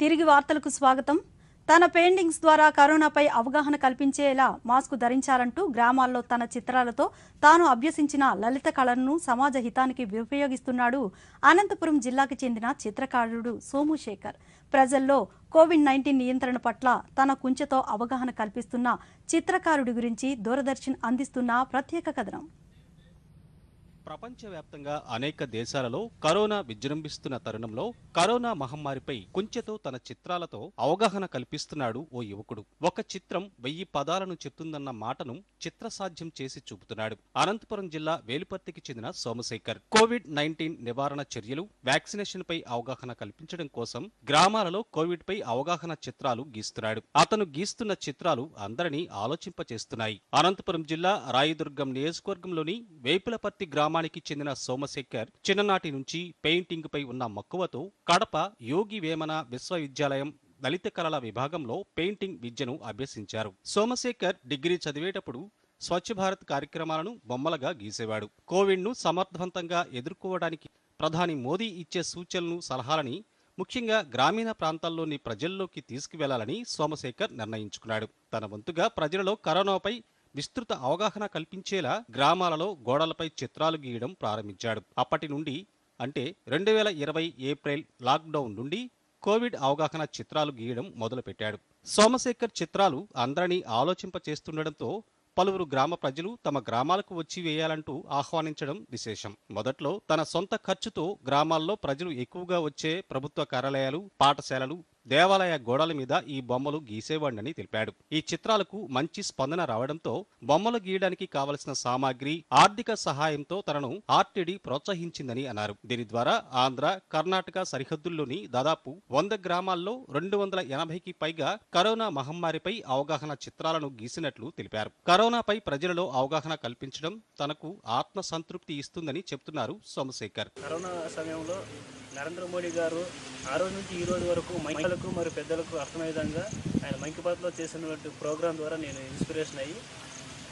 తిరిగి వార్తలకు స్వాగతం. తన పెయింటింగ్స్ ద్వారా కరోనాపై అవగాహన కల్పించేలా మాస్క్ ధరించాలంటూ గ్రామాల్లో తన చిత్రాలతో తాను అభ్యసించిన లలిత కళను సమాజ హితానికి ఉపయోగిస్తున్నాడు అనంతపురం జిల్లాకు చెందిన చిత్రకారుడు సోముశేఖర్. ప్రజల్లో కోవిడ్-19 నియంత్రణ పట్ల తన కుంచెతో అవగాహన కల్పిస్తున్న చిత్రకారుడి గురించి దూరదర్శన్ అందిస్తున్న ప్రత్యేక కథనం. ప్రపంచవ్యాప్తంగా అనేక దేశాలలో కరోనా విజృంభిస్తున్న తరుణంలో కరోనా మహమ్మారిపై కుంచెతో తన చిత్రాలతో అవగాహన కల్పిస్తున్నాడు ఓ యువకుడు. ఒక చిత్రం 1000 పదాలను చెప్తుందన్న మాటను చిత్రసాధ్యం చేసి చూపుతున్నాడు. అనంతపురం జిల్లా వేలుపర్తికి చెందిన సోమశేఖర్ కోవిడ్-19 నివారణ చర్యలు, వ్యాక్సినేషన్ పై అవగాహన కల్పించడం కోసం గ్రామాలలో కోవిడ్ పై అవగాహన చిత్రాలు గీస్తున్నాడు. అతను గీస్తున్న చిత్రాలు అందరినీ ఆలోచింపచేస్తున్నాయి. అనంతపురం జిల్లా రాయదుర్గం నియోజకవర్గంలోని వేపులపర్తి గ్రామానికి చెందిన సోమశేఖర్ చిన్ననాటి నుంచి పెయింటింగ్ పై ఉన్న మక్కువతో కడప యోగి వేమన విశ్వవిద్యాలయం లలిత కళల విభాగంలో పెయింటింగ్ విద్యను అభ్యసించారు. సోమశేఖర్ డిగ్రీ చదివేటప్పుడు స్వచ్ఛ భారత్ కార్యక్రమాలను బొమ్మలుగా గీసేవాడు. కోవిడ్ను సమర్థవంతంగా ఎదుర్కోవడానికి ప్రధాని మోదీ ఇచ్చే సూచనలు, సలహాలని ముఖ్యంగా గ్రామీణ ప్రాంతాల్లోని ప్రజల్లోకి తీసుకువెళ్లాలని సోమశేఖర్ నిర్ణయించుకున్నాడు. తన వంతుగా ప్రజలలో కరోనాపై విస్తృత అవగాహన కల్పించేలా గ్రామాలలో గోడలపై చిత్రాలు గీయడం ప్రారంభించాడు. అప్పటి నుండి అంటే 2020 ఏప్రిల్ లాక్డౌన్ నుండి కోవిడ్ అవగాహన చిత్రాలు గీయడం మొదలుపెట్టాడు. సోమశేఖర్ చిత్రాలు అందరినీ ఆలోచింపచేస్తుండటంతో పలువురు గ్రామ ప్రజలు తమ గ్రామాలకు వచ్చి వేయాలంటూ ఆహ్వానించడం విశేషం. మొదట్లో తన సొంత ఖర్చుతో గ్రామాల్లో ప్రజలు ఎక్కువగా వచ్చే ప్రభుత్వ కార్యాలయాలు, పాఠశాలలు, దేవాలయ గోడల మీద ఈ బొమ్మలు గీసేవాడిని తెలిపాడు. ఈ చిత్రాలకు మంచి స్పందన రావడంతో బొమ్మలు గీయడానికి కావలసిన సామాగ్రి, ఆర్థిక సహాయంతో తనను ఆర్టీడీ ప్రోత్సహించిందని అన్నారు. దీని ద్వారా ఆంధ్ర, కర్ణాటక సరిహద్దుల్లోని దాదాపు 100 గ్రామాల్లో 280కి పైగా కరోనా మహమ్మారిపై అవగాహన చిత్రాలను గీసినట్లు తెలిపారు. కరోనాపై ప్రజలలో అవగాహన కల్పించడం తనకు ఆత్మ సంతృప్తి ఇస్తుందని చెప్తున్నారు సోమశేఖర్. కరోనా సమయంలో నరేంద్ర మోడీ గారు ఆ రోజు నుంచి ఈ రోజు వరకు మహిళలకు మరియు పెద్దలకు అర్థమయ్యే విధంగా ఆయన మన్ కీ బాత్లో చేసినటువంటి ప్రోగ్రాం ద్వారా నేను ఇన్స్పిరేషన్ అయ్యి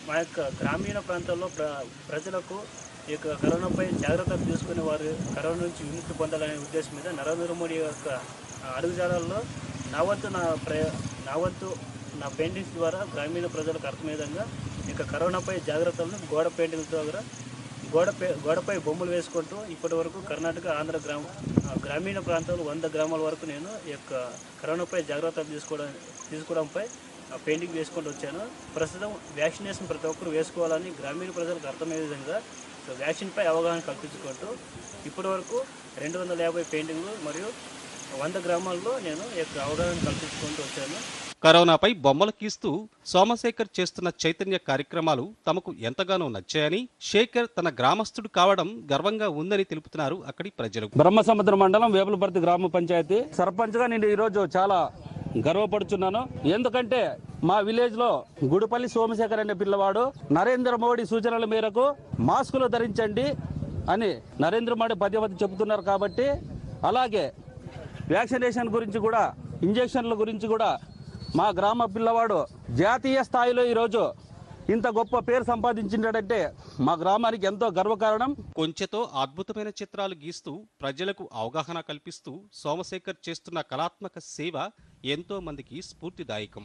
మా యొక్క గ్రామీణ ప్రాంతాల్లో ప్రజలకు ఈ యొక్క కరోనాపై జాగ్రత్తలు తీసుకునే వారు కరోనా నుంచి విముక్తి పొందాలనే ఉద్దేశం మీద నరేంద్ర మోడీ యొక్క అడుగుజాడల్లో నా వంతు నా పెయింటింగ్స్ ద్వారా గ్రామీణ ప్రజలకు అర్థమయ్యే విధంగా ఇక కరోనాపై జాగ్రత్తలను గోడ పెయింటింగ్స్ ద్వారా గోడపై బొమ్మలు వేసుకుంటూ ఇప్పటి వరకు కర్ణాటక, ఆంధ్ర గ్రామీణ ప్రాంతాలు 100 గ్రామాల వరకు నేను ఈ యొక్క కరోనాపై జాగ్రత్తలు తీసుకోవడంపై పెయింటింగ్ వేసుకుంటూ వచ్చాను. ప్రస్తుతం వ్యాక్సినేషన్ ప్రతి ఒక్కరు వేసుకోవాలని గ్రామీణ ప్రజలకు అర్థమయ్యే విధంగా వ్యాక్సిన్పై అవగాహన కల్పించుకుంటూ ఇప్పటి వరకు 250 పెయింటింగ్లు మరియు 100 గ్రామాల్లో నేను ఈ యొక్క అవగాహన కల్పించుకుంటూ వచ్చాను. కరోనాపై బొమ్మలు గీస్తూ సోమశేఖర్ చేస్తున్న చైతన్య కార్యక్రమాలు తమకు ఎంతగానో నచ్చాయని, శేఖర్ తన గ్రామస్తుడు కావడం గర్వంగా ఉందని తెలుపుతున్నారు అక్కడి ప్రజలు. బ్రహ్మసముద్ర మండలం వేపులపర్తి గ్రామ పంచాయతీ సర్పంచ్ గా నేను ఈరోజు చాలా గర్వపడుచున్నాను. ఎందుకంటే మా విలేజ్ లో గుడిపల్లి సోమశేఖర్ అనే పిల్లవాడు నరేంద్ర మోడీ సూచనల మేరకు మాస్కులు ధరించండి అని నరేంద్ర మోడీ పదే చెబుతున్నారు కాబట్టి, అలాగే వ్యాక్సినేషన్ గురించి కూడా, ఇంజక్షన్ల గురించి కూడా మా గ్రామ పిల్లవాడు జాతీయ స్థాయిలో ఈరోజు ఇంత గొప్ప పేరు సంపాదించినట్టే మా గ్రామానికి ఎంతో గర్వకారణం. కొంచెతో అద్భుతమైన చిత్రాలు గీస్తూ ప్రజలకు అవగాహన కల్పిస్తూ సోమశేఖర్ చేస్తున్న కళాత్మక సేవ ఎంతో మందికి స్ఫూర్తిదాయకం.